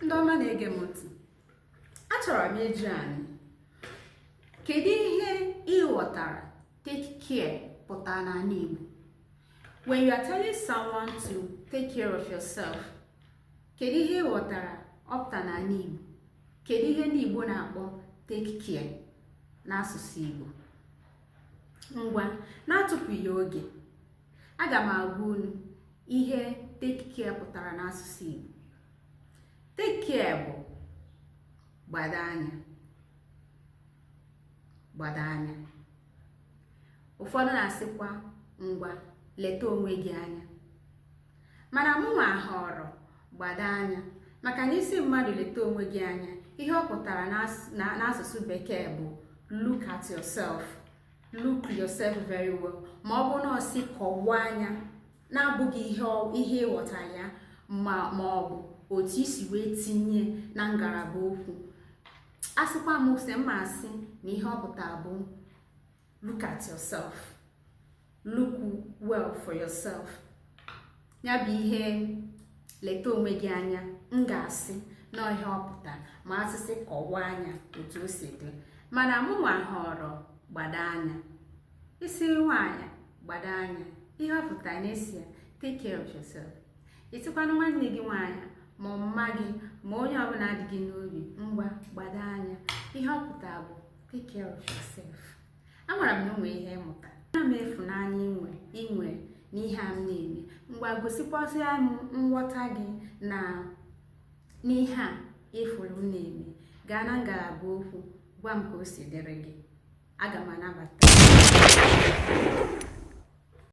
Ndị ọma na-ege m ntị, achọrọ m ịjụ anyị, kedu ihe ịghọtara take care pụtara n'ala Igbo? When you are telling someone to take care of yourself, kedu ihe ịghọtara ọ pụtara n'ala Igbo? Kedu ihe ndị Igbo na-akpọ take care n'asụsụ Igbo? Ngwa, na-atụpụghị oge, aga m agwa unu ihe take care pụtara n'asụsụ Igbo. Take care bụ gbado anya. Gbado anya. Ụfọdụ na-asịkwa ngwa leta onwe gị anya. Mana mụnwa họrọ gbado anya maka na isi mmadụ leta onwe gị anya, ihe ọ pụtara n'asụsụ Bekee bụ look at yourself. Look yourself very well. Ma ọ bụ na ọ sị kọwaa anya na-abụghị ihe ịghọtara ya ma ọ bụ otu isi wee tinye na ngalaba okwu. Asịkwa m ose mma asị na ihe ọ pụtara bụ look at yourself. Look well for yourself. Ya bụ ihe leta onwe gị anya m ga-asị na ihe ọ pụtara ma asịsị kọwaa anya otu o si dị. Mana mụnwa họrọ gbado anya. Isi nwaanyị gbado anya, ihe ọ pụtara na-esi ya take care of yourself. Ịtịkwanụ nwanne gị nwaanyị ma mma gị ma onye ọbụla adịghị n'obi ngwa gbado anya, ihe ọ pụtara bụ take care of yourself. Amara m na o nwere ihe ịmụta. Ana m efunanya inwe n'ihe a m na-eme. Ngwa gosikwasị m nghọta gị na n'ihe a ifuru m na-eme. Gaa na ngalaba okwu gwa m ka o si dịrị gị. Aga m anabata.